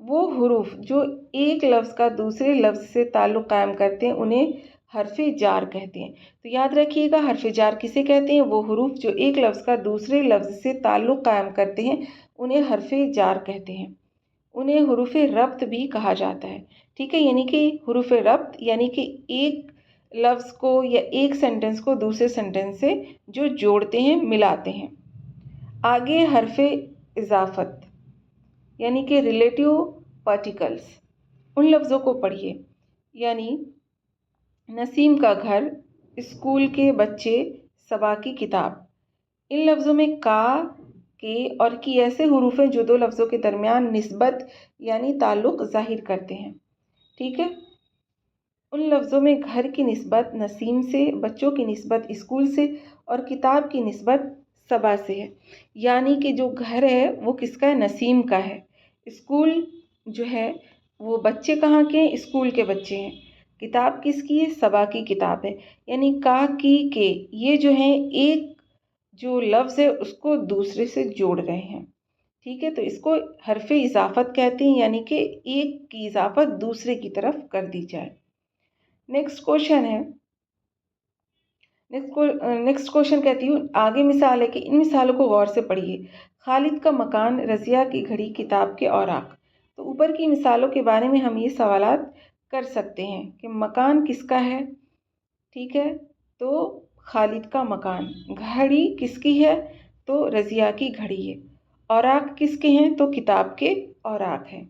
وہ حروف جو ایک لفظ کا دوسرے لفظ سے تعلق قائم کرتے ہیں انہیں حرف جار کہتے ہیں۔ تو یاد رکھیے گا حرف جار کسے کہتے ہیں؟ وہ حروف جو ایک لفظ کا دوسرے لفظ سے تعلق قائم کرتے ہیں انہیں حرف جار کہتے ہیں۔ انہیں حروف ربط بھی کہا جاتا ہے، ٹھیک ہے؟ یعنی کہ حروف ربط یعنی کہ ایک لفظ کو یا ایک سینٹنس کو دوسرے سینٹنس سے جو جوڑتے ہیں، ملاتے ہیں۔ آگے حرف اضافت یعنی کہ ریلیٹیو پارٹیکلز، ان لفظوں کو پڑھیے، یعنی نسیم کا گھر، اسکول کے بچے، صبا کی کتاب۔ ان لفظوں میں کا، کے اور کی ایسے حروف ہیں جو دو لفظوں کے درمیان نسبت یعنی تعلق ظاہر کرتے ہیں، ٹھیک ہے؟ ان لفظوں میں گھر کی نسبت نسیم سے، بچوں کی نسبت اسکول سے اور کتاب کی نسبت صبا سے ہے۔ یعنی کہ جو گھر ہے وہ کس کا ہے؟ نسیم کا ہے۔ اسکول جو ہے وہ بچے کہاں کے ہیں؟ اسکول کے بچے ہیں۔ کتاب کس کی ہے؟ صبا کی کتاب ہے۔ یعنی کا، کی، کے یہ جو ہیں ایک جو لفظ ہے اس کو دوسرے سے جوڑ رہے ہیں، ٹھیک ہے؟ تو اس کو حرف اضافت کہتے ہیں، یعنی کہ ایک کی اضافت دوسرے کی طرف کر دی جائے۔ نیکسٹ کوشچن ہے، نیکسٹ کوشچن کہتی ہوں آگے مثال ہے کہ ان مثالوں کو غور سے پڑھیے۔ خالد کا مکان، رضیہ کی گھڑی، کتاب کے اوراق۔ تو اوپر کی مثالوں کے بارے میں ہم یہ سوالات کر سکتے ہیں کہ مکان کس کا ہے، ٹھیک ہے؟ تو خالد کا مکان۔ گھڑی کس کی ہے؟ تو رضیہ کی گھڑی ہے۔ اوراق کس کے ہیں؟ تو کتاب کے اوراق ہیں۔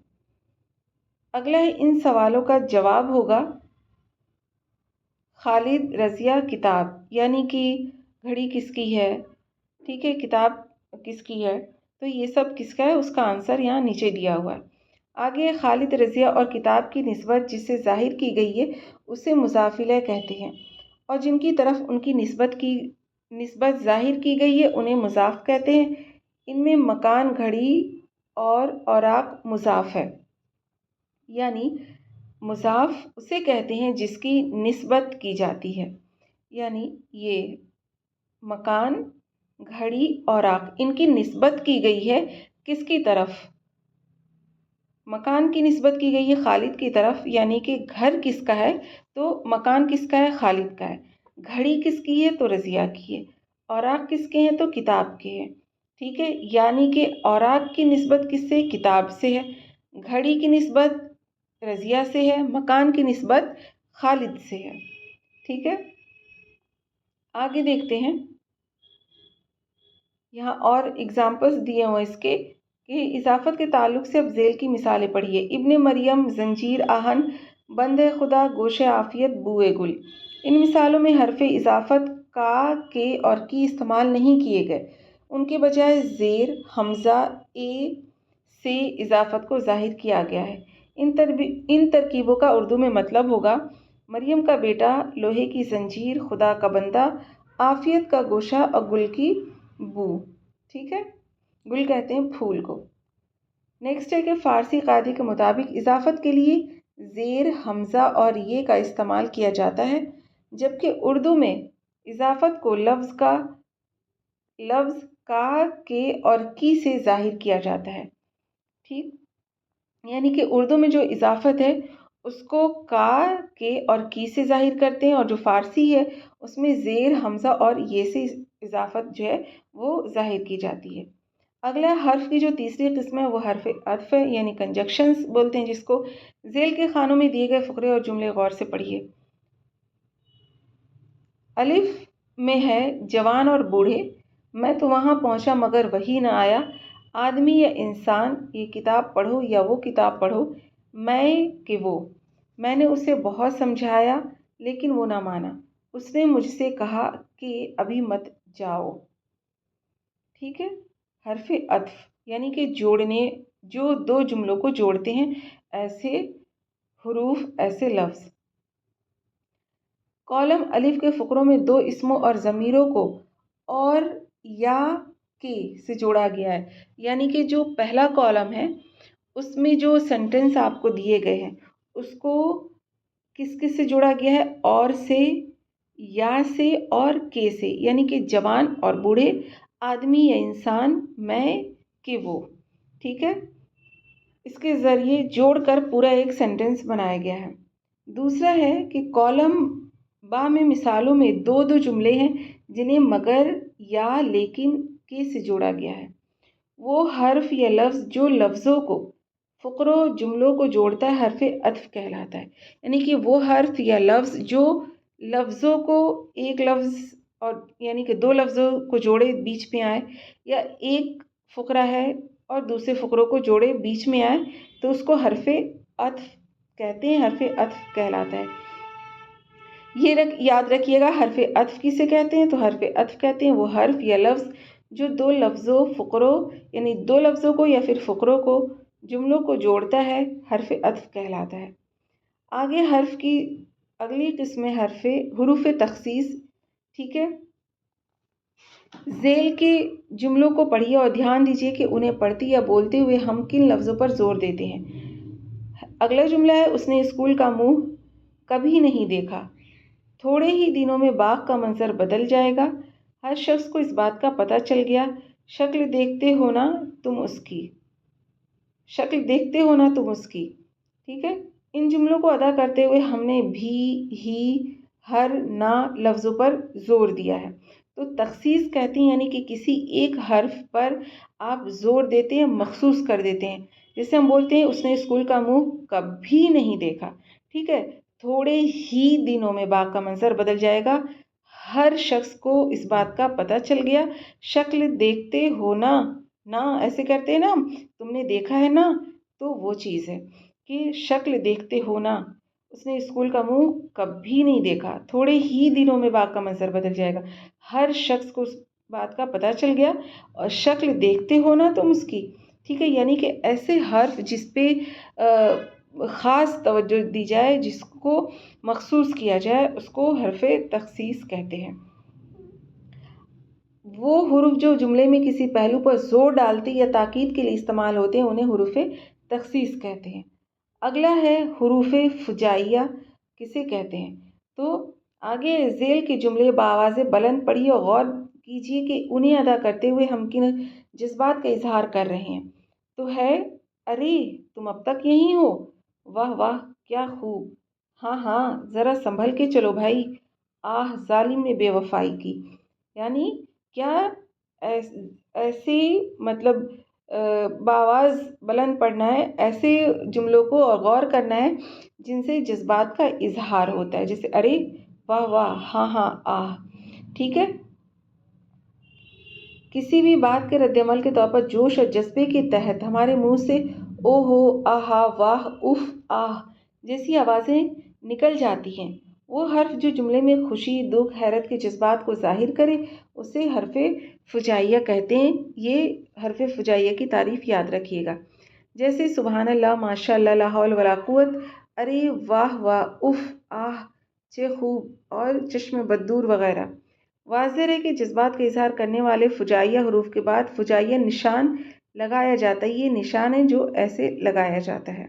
اگلا ہے ان سوالوں کا جواب ہوگا خالد، رضیہ، کتاب، یعنی کہ گھڑی کس کی ہے، ٹھیک ہے؟ کتاب کس کی ہے؟ تو یہ سب کس کا ہے؟ اس کا آنسر یہاں نیچے دیا ہوا ہے۔ آگے خالد، رضیہ اور کتاب کی نسبت جس سے ظاہر کی گئی ہے اسے مضاف الیہ کہتے ہیں، اور جن کی طرف ان کی نسبت ظاہر کی گئی ہے انہیں مضاف کہتے ہیں۔ ان میں مکان، گھڑی اور اوراق مضاف ہے، یعنی مضاف اسے کہتے ہیں جس کی نسبت کی جاتی ہے، یعنی یہ مکان، گھڑی، اوراق ان کی نسبت کی گئی ہے کس کی طرف؟ مکان کی نسبت کی گئی ہے خالد کی طرف، یعنی کہ گھر کس کا ہے؟ تو مکان کس کا ہے؟ خالد کا ہے۔ گھڑی کس کی ہے؟ تو رضیہ کی ہے۔ اوراق کس کے ہیں؟ تو کتاب کے ہیں، ٹھیک ہے؟ یعنی کہ اوراق کی نسبت کس سے؟ کتاب سے ہے۔ گھڑی کی نسبت رضیہ سے ہے، مکان کی نسبت خالد سے ہے، ٹھیک ہے؟ آگے دیکھتے ہیں، یہاں اور اگزامپلس دیے ہوئے اس کے کہ اضافت کے تعلق سے اب ذیل کی مثالیں پڑھیے۔ ابن مریم، زنجیر آہن، بند خدا، گوش عافیت، بوئے گل۔ ان مثالوں میں حرف اضافت کا، کے اور کی استعمال نہیں کیے گئے، ان کے بجائے زیر، حمزہ، اے سے اضافت کو ظاہر کیا گیا ہے۔ ان ترکیبوں کا اردو میں مطلب ہوگا مریم کا بیٹا، لوہے کی زنجیر، خدا کا بندہ، عافیت کا گوشہ اور گل کی بو، ٹھیک ہے؟ گل کہتے ہیں پھول کو۔ نیکسٹ ہے کہ فارسی قاعدے کے مطابق اضافت کے لیے زیر، حمزہ اور یہ کا استعمال کیا جاتا ہے، جبکہ اردو میں اضافت کو لفظ کا، کے اور کی سے ظاہر کیا جاتا ہے، ٹھیک؟ یعنی کہ اردو میں جو اضافت ہے اس کو کا، کے اور کی سے ظاہر کرتے ہیں، اور جو فارسی ہے اس میں زیر، حمزہ اور یہ سے اضافت جو ہے وہ ظاہر کی جاتی ہے۔ اگلا حرف کی جو تیسری قسم ہے وہ حرف عطف ہے، یعنی کنجکشنز بولتے ہیں جس کو۔ ذیل کے خانوں میں دیے گئے فقرے اور جملے غور سے پڑھیے۔ الف میں ہے جوان اور بوڑھے، میں تو وہاں پہنچا مگر وہی نہ آیا، آدمی یا انسان، یہ کتاب پڑھو یا وہ کتاب پڑھو، میں نے اسے بہت سمجھایا لیکن وہ نہ مانا، اس نے مجھ سے کہا کہ ابھی مت جاؤ، ٹھیک ہے؟ حرف عطف یعنی کہ جوڑنے، جو دو جملوں کو جوڑتے ہیں، ایسے حروف، ایسے لفظ۔ کالم الف کے فقروں میں دو اسموں اور ضمیروں کو اور یا کے سے جوڑا گیا ہے، یعنی کہ جو پہلا کالم ہے اس میں جو سینٹنس آپ کو دیے گئے ہیں اس کو کس کس سے جوڑا گیا ہے؟ اور سے، یا سے اور کے سے، یعنی کہ جوان اور بوڑھے، آدمی یا انسان، میں کہ وہ، ٹھیک ہے؟ اس کے ذریعے جوڑ کر پورا ایک سینٹنس بنایا گیا ہے۔ دوسرا ہے کہ کالم با میں مثالوں میں دو دو جملے ہیں جنہیں مگر یا لیکن کے سے جوڑا گیا ہے۔ وہ حرف یا لفظ جو لفظوں کو فقروں جملوں کو جوڑتا ہے حرف عطف کہلاتا ہے۔ یعنی کہ وہ حرف یا لفظ جو لفظوں کو ایک لفظ اور یعنی کہ دو لفظوں کو جوڑے بیچ میں آئے، یا ایک فقرہ ہے اور دوسرے فقروں کو جوڑے بیچ میں آئے تو اس کو حرف عطف کہتے ہیں، حرف عطف کہلاتا ہے۔ یہ یاد رکھیے گا، حرف عطف کسے کہتے ہیں؟ تو حرف عطف کہتے ہیں وہ حرف یا لفظ جو دو لفظوں فقروں یعنی دو لفظوں کو یا پھر فقروں کو جملوں کو جوڑتا ہے، حرف عطف کہلاتا ہے۔ آگے حرف کی اگلی قسم ہے حروف تخصیص، ٹھیک ہے۔ ذیل کے جملوں کو پڑھیے اور دھیان دیجیے کہ انہیں پڑھتے یا بولتے ہوئے ہم کن لفظوں پر زور دیتے ہیں۔ اگلا جملہ ہے، اس نے اسکول کا منہ کبھی نہیں دیکھا۔ تھوڑے ہی دنوں میں باغ کا منظر بدل جائے گا۔ ہر شخص کو اس بات کا پتہ چل گیا۔ شکل دیکھتے ہو نا تم اس کی، شکل دیکھتے ہو نا تم اس کی، ٹھیک ہے۔ ان جملوں کو ادا کرتے ہوئے ہم نے بھی، ہی، ہر، نہ لفظوں پر زور دیا ہے۔ تو تخصیص کہتے ہیں یعنی کہ کسی ایک حرف پر آپ زور دیتے ہیں، مخصوص کر دیتے ہیں۔ جیسے ہم بولتے ہیں اس نے اسکول کا منہ کبھی نہیں دیکھا، ٹھیک ہے۔ تھوڑے ہی دنوں میں باغ کا منظر بدل جائے گا۔ ہر شخص کو اس بات کا پتہ چل گیا۔ شکل دیکھتے ہو نا، نا ایسے کرتے ہیں نا، تم نے دیکھا ہے نا، تو وہ چیز ہے کہ شکل دیکھتے ہو نا، اس نے اسکول کا منہ کبھی نہیں دیکھا۔ تھوڑے ہی دنوں میں باغ کا منظر بدل جائے گا۔ ہر شخص کو اس بات کا پتہ چل گیا، اور شکل دیکھتے ہو نا تم اس کی، ٹھیک ہے۔ یعنی کہ ایسے حرف جس پہ خاص توجہ دی جائے، جس کو مخصوص کیا جائے، اس کو حرف تخصیص کہتے ہیں۔ وہ حروف جو جملے میں کسی پہلو پر زور ڈالتے یا تاکید کے لیے استعمال ہوتے ہیں انہیں حروف تخصیص کہتے ہیں۔ اگلا ہے حروف فجائیہ کسے کہتے ہیں؟ تو آگے ذیل کے جملے بآواز بلند پڑھیے اور غور کیجیے کہ انہیں ادا کرتے ہوئے ہم کن جذبات کا اظہار کر رہے ہیں۔ تو ہے، ارے تم اب تک یہیں ہو، واہ واہ کیا خوب، ہاں ہاں ذرا سنبھل کے چلو بھائی، آہ ظالم نے بے وفائی کی۔ یعنی کیا ایسے مطلب بآواز بلند پڑھنا ہے، ایسے جملوں کو اور غور کرنا ہے جن سے جذبات کا اظہار ہوتا ہے، جیسے ارے، واہ واہ، ہاں ہاں، آہ، ٹھیک ہے۔ کسی بھی بات کے رد عمل کے طور پر جوش اور جذبے کے تحت ہمارے منہ سے او ہو، آہا، واہ، اف، آہ جیسی آوازیں نکل جاتی ہیں۔ وہ حرف جو جملے میں خوشی، دکھ، حیرت کے جذبات کو ظاہر کرے اسے حرف فجائیہ کہتے ہیں۔ یہ حرف فجائیہ کی تعریف یاد رکھیے گا، جیسے سبحان اللہ، ماشاء اللہ، لا حول ولا قوت، ارے، واہ واہ، اف، آہ، چے خوب اور چشم بددور وغیرہ۔ واضح ہے کہ جذبات کا اظہار کرنے والے فجائیہ حروف کے بعد فجائیہ نشان لگایا جاتا ہے۔ یہ نشان ہے جو ایسے لگایا جاتا ہے۔